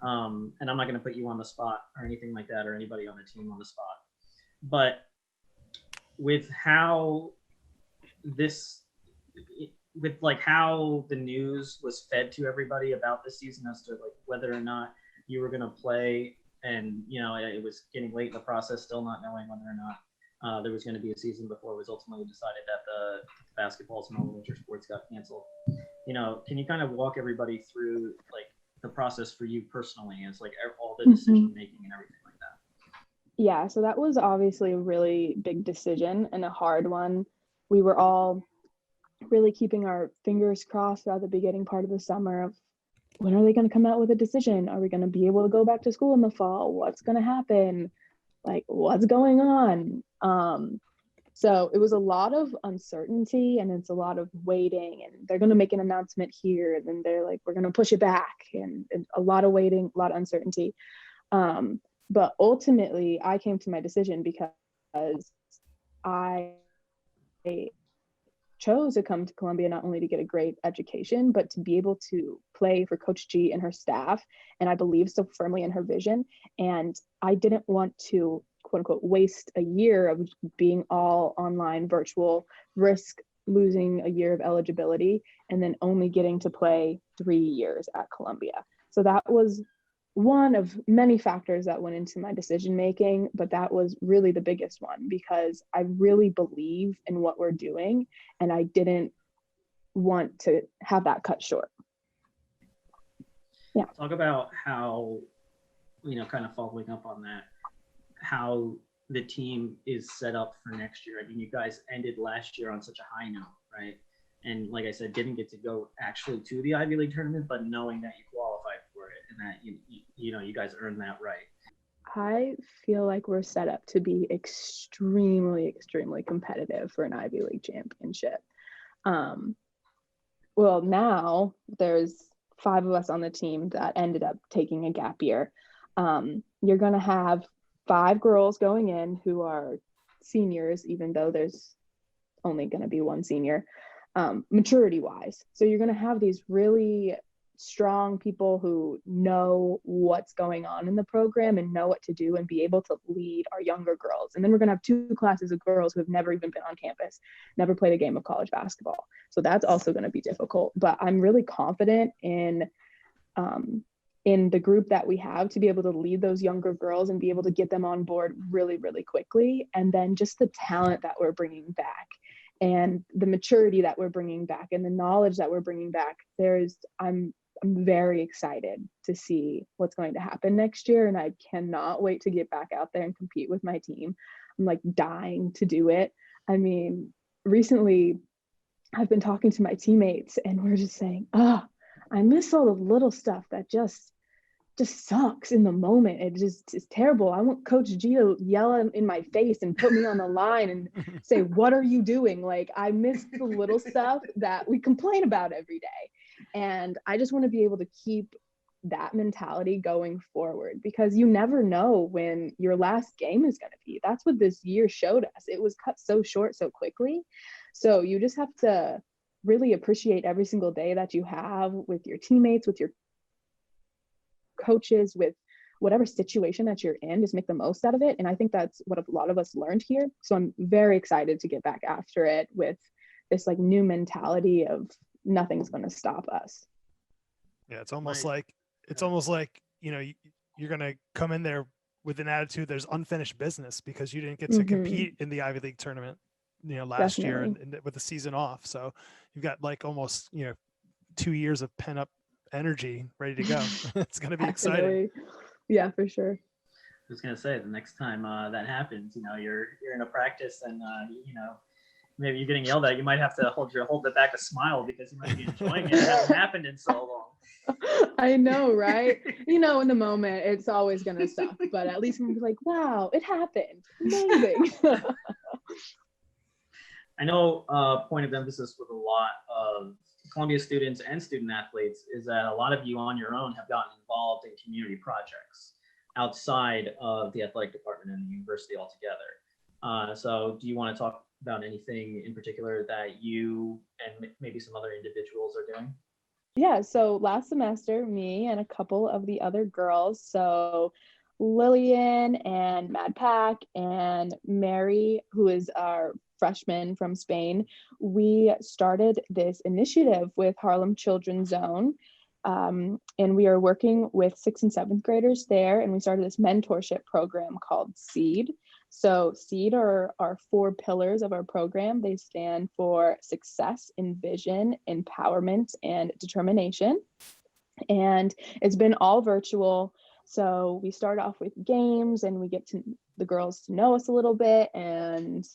And I'm not going to put you on the spot or anything like that, or anybody on the team on the spot. But with how how the news was fed to everybody about this season as to whether or not you were going to play, and it was getting late in the process, still not knowing whether or not there was going to be a season before it was ultimately decided that the basketball, small winter sports got canceled. Can you kind of walk everybody through the process for you personally as all the decision making and everything like that? Yeah, so that was obviously a really big decision and a hard one. We were all really keeping our fingers crossed throughout the beginning part of the summer of when are they going to come out with a decision? Are we going to be able to go back to school in the fall? What's going to happen? What's going on? So it was a lot of uncertainty and it's a lot of waiting, and they're going to make an announcement here. And then they're like, we're going to push it back, and a lot of waiting, a lot of uncertainty. But ultimately I came to my decision because I chose to come to Columbia not only to get a great education, but to be able to play for Coach G and her staff. And I believe so firmly in her vision. And I didn't want to, quote unquote, waste a year of being all online, virtual, risk losing a year of eligibility, and then only getting to play 3 years at Columbia. So that was one of many factors that went into my decision making, but that was really the biggest one because I really believe in what we're doing and I didn't want to have that cut short. Yeah. Talk about how, kind of following up on that, how the team is set up for next year. I mean, you guys ended last year on such a high note, right? And like I said, didn't get to go actually to the Ivy League tournament, but knowing that you qualified for it and that you guys earned that right. I feel like we're set up to be extremely, extremely competitive for an Ivy League championship. Well, now there's 5 of us on the team that ended up taking a gap year. You're going to have 5 girls going in who are seniors, even though there's only going to be 1 senior, maturity wise. So you're going to have these really strong people who know what's going on in the program and know what to do and be able to lead our younger girls. And then we're going to have 2 classes of girls who have never even been on campus, never played a game of college basketball. So that's also going to be difficult. But I'm really confident in the group that we have to be able to lead those younger girls and be able to get them on board really, really quickly. And then just the talent that we're bringing back and the maturity that we're bringing back and the knowledge that we're bringing back, I'm very excited to see what's going to happen next year. And I cannot wait to get back out there and compete with my team. I'm like dying to do it. I mean, recently I've been talking to my teammates and we're just saying, I miss all the little stuff that just sucks in the moment. It just is terrible. I want Coach G to yell in my face and put me on the line and say, what are you doing? Like, I miss the little stuff that we complain about every day. And I just want to be able to keep that mentality going forward, because you never know when your last game is going to be. That's what this year showed us. It was cut so short so quickly. So you just have to really appreciate every single day that you have with your teammates, with your coaches, with whatever situation that you're in. Just make the most out of it. And I think that's what a lot of us learned here. So I'm very excited to get back after it with this like new mentality of nothing's going to stop us. Yeah, it's almost like you know, you're going to come in there with an attitude there's unfinished business because you didn't get to compete in the Ivy League tournament, you know, last year and with the season off. So you've got like almost, you know, 2 years of pent up energy ready to go. It's going to be exciting. Yeah, for sure. I was going to say, the next time that happens, you know, you're in a practice and, you know, maybe you're getting yelled at, you might have to hold back a smile because you might be enjoying it. It hasn't happened in so long. I know, right? You know, in the moment, it's always going to suck, but at least we'll be like, wow, it happened. Amazing. I know point of emphasis with a lot of Columbia students and student athletes is that a lot of you on your own have gotten involved in community projects outside of the athletic department and the university altogether. So do you want to talk about anything in particular that you and maybe some other individuals are doing? Yeah, so last semester, me and a couple of the other girls, so Lillian and Mad Pack and Mary, who is our freshman from Spain, we started this initiative with Harlem Children's Zone. And we are working with 6th and 7th graders there. And we started this mentorship program called SEED. So SEED are our 4 pillars of our program. They stand for success, envision, empowerment, and determination. And it's been all virtual. So we start off with games and we get the girls to know us a little bit and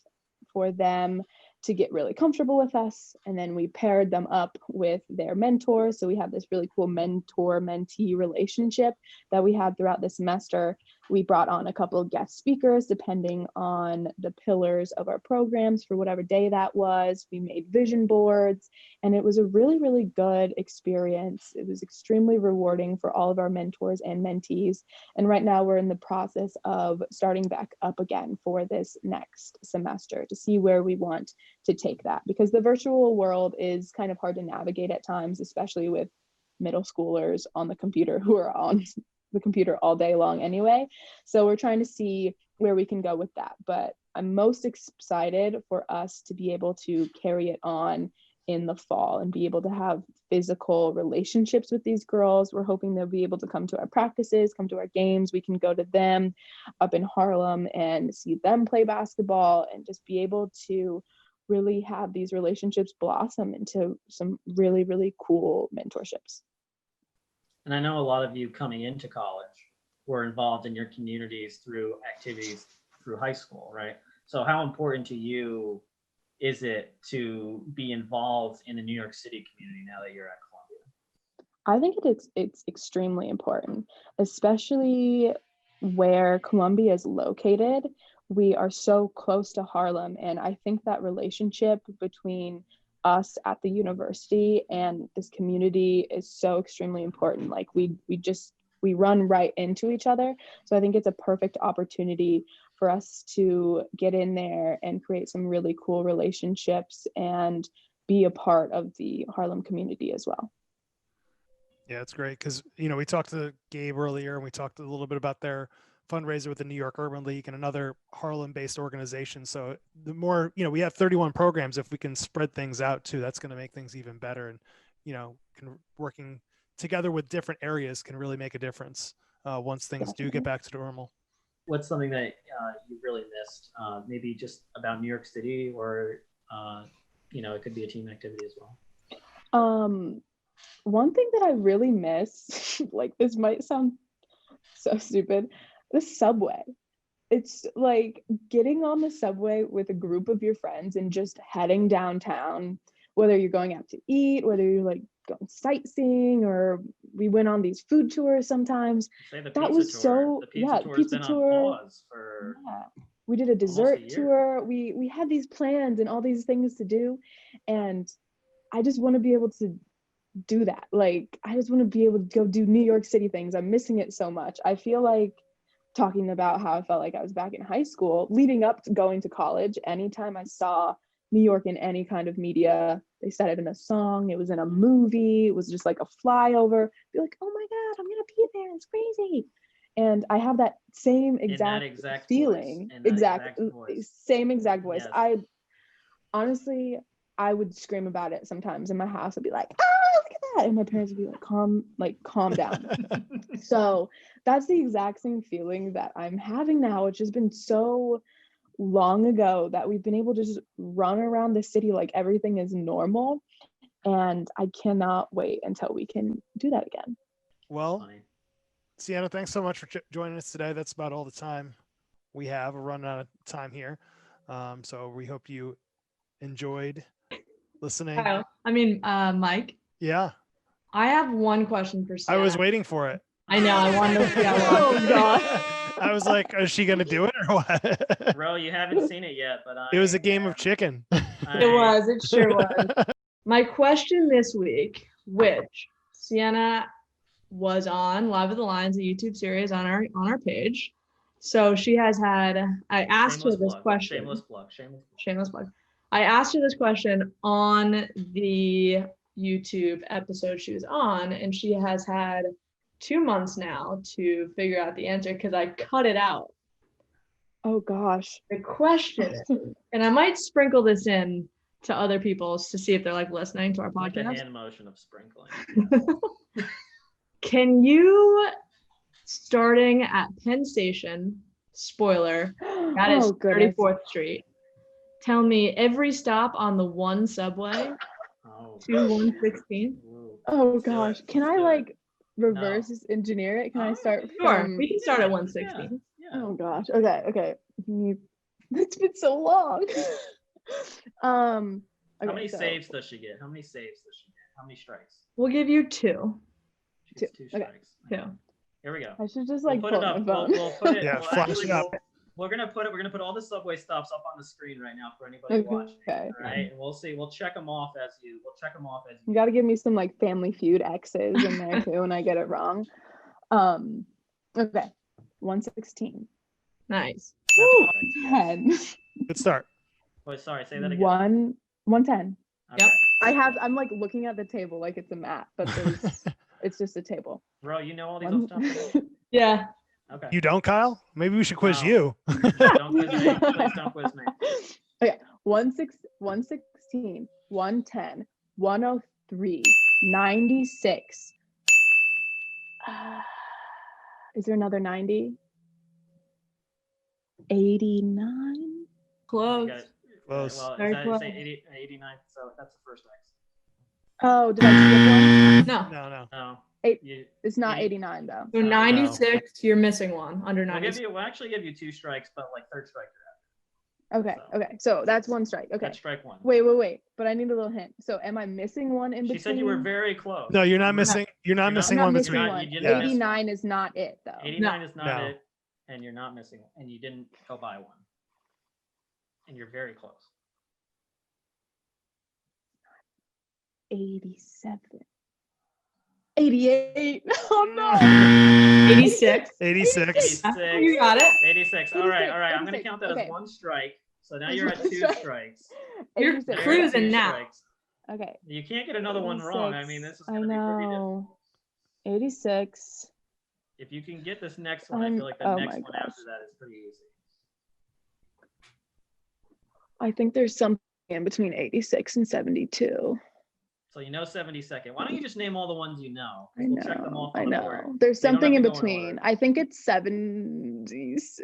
for them to get really comfortable with us. And then we paired them up with their mentors. So we have this really cool mentor-mentee relationship that we had throughout the semester. We brought on a couple of guest speakers depending on the pillars of our programs for whatever day that was. We made vision boards and it was a really, really good experience. It was extremely rewarding for all of our mentors and mentees. And right now we're in the process of starting back up again for this next semester to see where we want to take that, because the virtual world is kind of hard to navigate at times, especially with middle schoolers on the computer who are on the computer all day long anyway. So we're trying to see where we can go with that. But I'm most excited for us to be able to carry it on in the fall and be able to have physical relationships with these girls. We're hoping they'll be able to come to our practices, come to our games. We can go to them up in Harlem and see them play basketball and just be able to really have these relationships blossom into some really, really cool mentorships. And I know a lot of you coming into college were involved in your communities through activities through high school, right? So how important to you is it to be involved in the New York City community now that you're at Columbia? I think it's extremely important, especially where Columbia is located. We are so close to Harlem, and I think that relationship between us at the university and this community is so extremely important. Like we run right into each other. So I think it's a perfect opportunity for us to get in there and create some really cool relationships and be a part of the Harlem community as well. Yeah, it's great because we talked to Gabe earlier, and we talked a little bit about their fundraiser with the New York Urban League and another Harlem-based organization. So the more we have 31 programs. If we can spread things out too, that's going to make things even better. And working together with different areas can really make a difference once things do get back to normal. What's something that you really missed? Maybe just about New York City, or it could be a team activity as well. One thing that I really miss, like this might sound so stupid, the subway. It's like getting on the subway with a group of your friends and just heading downtown, whether you're going out to eat, whether you're like going sightseeing, or we went on these food tours sometimes. That was so, yeah, pizza tour. We did a dessert tour. We had these plans and all these things to do, and I just want to be able to do that. Like, I just want to be able to go do New York City things. I'm missing it so much. I feel like, talking about how I felt like I was back in high school, leading up to going to college, anytime I saw New York in any kind of media, they said it in a song, it was in a movie, it was just like a flyover, be like, oh my God, I'm gonna be there, it's crazy. And I have that same exact feeling, same exact voice. Yes. I honestly, I would scream about it sometimes in my house. I'd be like, oh, look at that. And my parents would be like, calm down. So that's the exact same feeling that I'm having now, which has been so long ago that we've been able to just run around the city like everything is normal. And I cannot wait until we can do that again. Well, Sienna, thanks so much for joining us today. That's about all the time we have. We're running out of time here. So we hope you enjoyed listening. Kyle, Mike. Yeah. I have one question for Sienna. I was waiting for it. I know. I wanted to see how long. Oh God. I was like, is she gonna do it or what? Bro, you haven't seen it yet, but it was a game of chicken. It sure was. My question this week, which Sienna was on Live with the Lions, a YouTube series on our page. So she has had. I asked her this question. Shameless plug. I asked her this question on the YouTube episode she was on, and she has had 2 months now to figure out the answer because I cut it out. Oh gosh. The question, and I might sprinkle this in to other people to see if they're like listening to our podcast. The hand motion of sprinkling. Can you, starting at Penn Station, spoiler, that is 34th Street, tell me every stop on the one subway to 116? Oh gosh. Can I like reverse engineer it? Can I start from... we can start at 116. Yeah. Oh gosh. Okay. It's been so long. How many saves does she get? How many strikes? We'll give you 2. Two strikes. 2. Here we go. I should just like put it up. We'll put it. Yeah, flash it up. We're gonna put all the subway stops up on the screen right now for anybody watching. Okay. All right, and we'll see. We'll check them off as you. You got to give me some like Family Feud X's in there too when I get it wrong. Okay. 116. Nice. 10. Good start. Oh, sorry. Say that again. 110. Okay. Yep. I'm like looking at the table like it's a map, but it's just a table. Bro, you know all these off the top of your head? Yeah. Okay. You don't, Kyle? Maybe we should quiz you. Don't quiz me. Please don't quiz me. Okay. 116, 110, 103, 96. Is there another 90? 89? Close. Close. Well, Very is close. that 89? So that's the first X. Oh, did I skip one? No. No. It's not 89 though. So 96, you're missing one under 90. We'll actually give you 2 strikes, but like third strike you're out. Okay. So that's 1 strike. Okay. That's strike 1. Wait. But I need a little hint. So am I missing one in between? She said you were very close. No, you're not missing. You're not missing one between. 89 is not it though. 89 is not it, and you're not missing, and you didn't go by one, and you're very close. 87. 88. Oh no. 86. 86. You got it. 86. All right. I'm going to count that as 1 strike. So now you're at 2 strikes. You're cruising now. Okay. You can't get another one wrong. I mean, this is going to be pretty difficult. 86. If you can get this next one, I feel like the oh next my one gosh. after that is pretty easy. I think there's something in between 86 and 72. So you know 72nd. Why don't you just name all the ones you know? I We'll check them know. off I on the know. board. There's So you don't something in have to go in between. order. I think it's 76.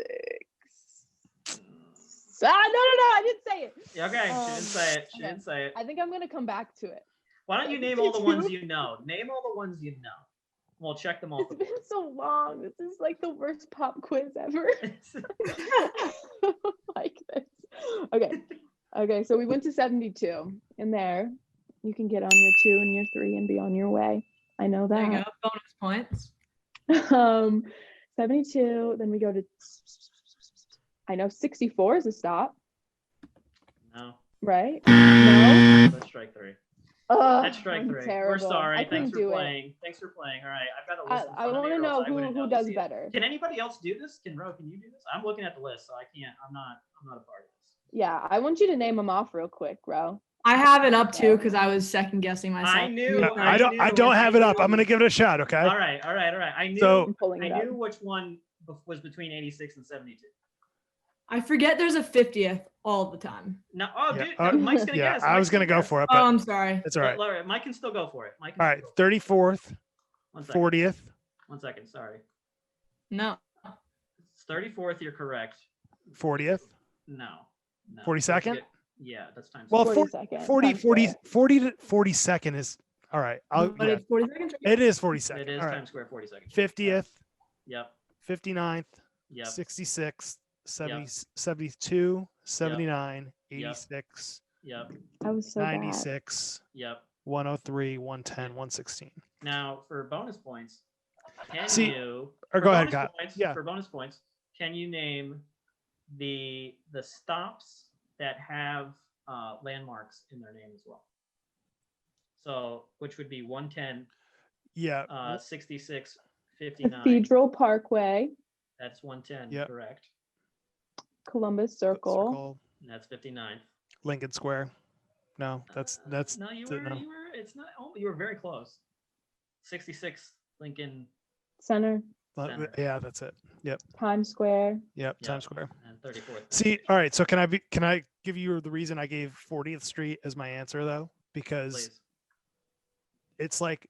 No, I didn't say it. Yeah, okay, she didn't say it. She okay. didn't say it. I think I'm gonna come back to it. Why don't you name all the ones you know? Name all the ones you know. We'll check them off It's the board. been so long. This is like the worst pop quiz ever. Like this. Okay, so we went to 72. In there, you can get on your 2 and your 3 and be on your way. I know There you that. go. Bonus points. 72. Then we go to. I know 64 is a stop, No, right? No. that's strike 3. That's Strike 3. Terrible. We're sorry. I Thanks couldn't for do playing. Thanks for playing. All right, I've got a list. in I front of want me, to or know else I wouldn't who to does see it. better. Can anybody else do this? Can you do this? I'm looking at the list, so I can't. I'm not a part of this. Yeah, I want you to name them off real quick, Ro. I have it up too because I was second guessing myself. I knew. I don't have it up. I'm gonna give it a shot. Okay. All right. I knew. So- I'm pulling I it up. knew which one was between 86 and 72. I forget there's a 50th all the time. No, Yeah, dude, Mike's gonna Yeah, guess. I was Mike's gonna go guess. for it, Oh, but I'm sorry. it's all right. Laura, Mike can still go for it. Mike can All still right. go for it. 34th, One second. 40th. 1 second. Sorry. No. It's 34th. You're correct. 40th. No. 42nd? Yeah, that's time. Well, 42nd. 40 Times 40 Square. 40 to 42nd is all right. But Yeah, it's 40 seconds. it is 42nd. It is all right. Times Square 40 seconds. 50th, Yep. 59th, Yep. 66, 70, Yep. 72, 79, Yep. 86, Yep. I was so bad. 96, Yep. 103, 110, 116. Now for bonus points, can See- you? Or for go ahead, bonus Kyle. points, Yeah. For bonus points, can you name the stops that have landmarks in their name as well? So, which would be 110, Yeah. 66, 59. Cathedral Parkway, That's 110, Yep. correct? Columbus Circle. And that's 59. Lincoln Square. No, that's No, you no. were. It's not. Oh, you were very close. 66 Lincoln Center, Center. Yeah, that's it. Yep. Times Square. Yep. Times Square. and 34th. See, all right. So can I give you the reason I gave 40th Street as my answer though? Because Please. it's like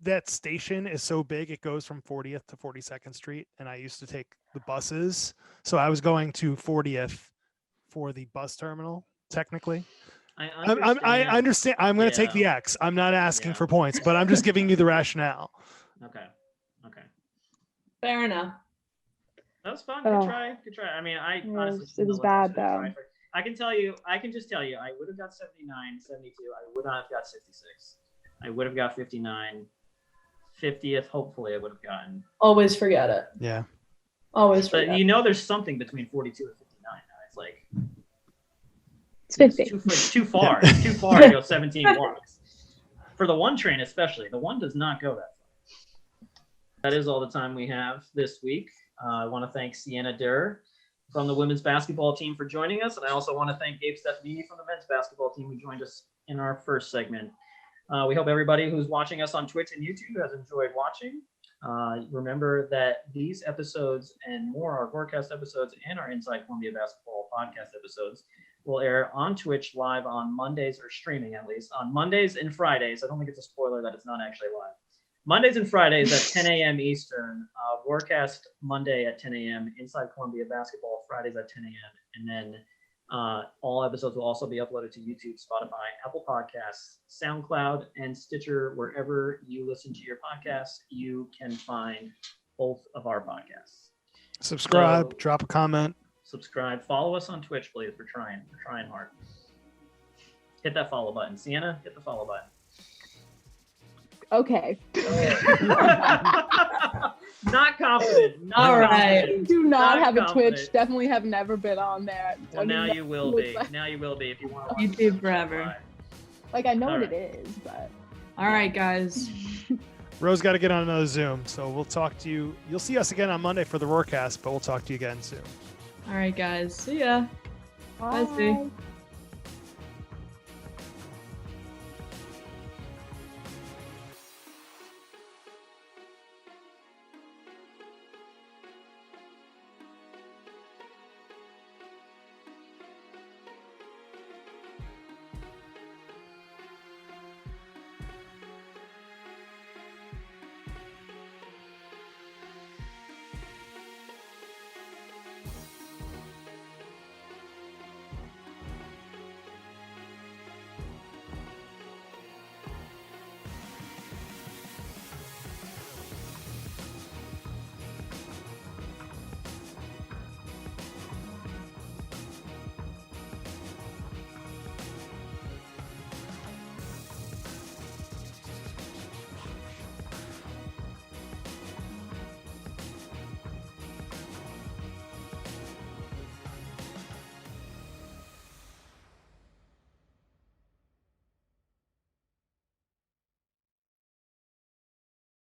that station is so big it goes from 40th to 42nd Street, and I used to take the buses, so I was going to 40th for the bus terminal. Technically, I understand. I'm going to take the X. I'm not asking Yeah. for points, but I'm just giving you the rationale. Okay. Fair enough. That was fun. Good try. I mean, I honestly. It was bad though. I can just tell you, I would have got 79, 72. I would not have got 66. I would have got 59. 50th, hopefully, I would have gotten. Always forget it. Yeah. Always But forget. you know, there's something between 42 and 59 now. It's like It's 50. too far. It's too far to go 17 blocks. For the one train, especially, the one does not go that far. That is all the time we have this week. I want to thank Sienna Durr from the women's basketball team for joining us, and I also want to thank Gabe Stefanini from the men's basketball team who joined us in our first segment. We hope everybody who's watching us on Twitch and YouTube has enjoyed watching. Remember that these episodes and more, our broadcast episodes and our Inside Columbia Basketball podcast episodes, will air on Twitch live on Mondays, or streaming at least, on Mondays and Fridays. I don't think it's a spoiler that it's not actually live. Mondays and Fridays at 10 a.m. Eastern. Warcast Monday at 10 a.m. Inside Columbia Basketball Fridays at 10 a.m. And then all episodes will also be uploaded to YouTube, Spotify, Apple Podcasts, SoundCloud, and Stitcher. Wherever you listen to your podcasts, you can find both of our podcasts. Subscribe, So- drop a comment. Subscribe, follow us on Twitch, please. We're trying hard. Hit that follow button. Sienna, hit the follow button. Okay. Not confident. Not All right. confident. Do not Not have a confident. Twitch. Definitely have never been on there. Well, now you will be. Like- Now you will be if you want to watch YouTube the forever. live. Like, I know All what right. it is, but All right, guys. Rose got to get on another Zoom, so we'll talk to you. You'll see us again on Monday for the Roarcast, but we'll talk to you again soon. All right, guys. See ya. Bye, Steve. bye.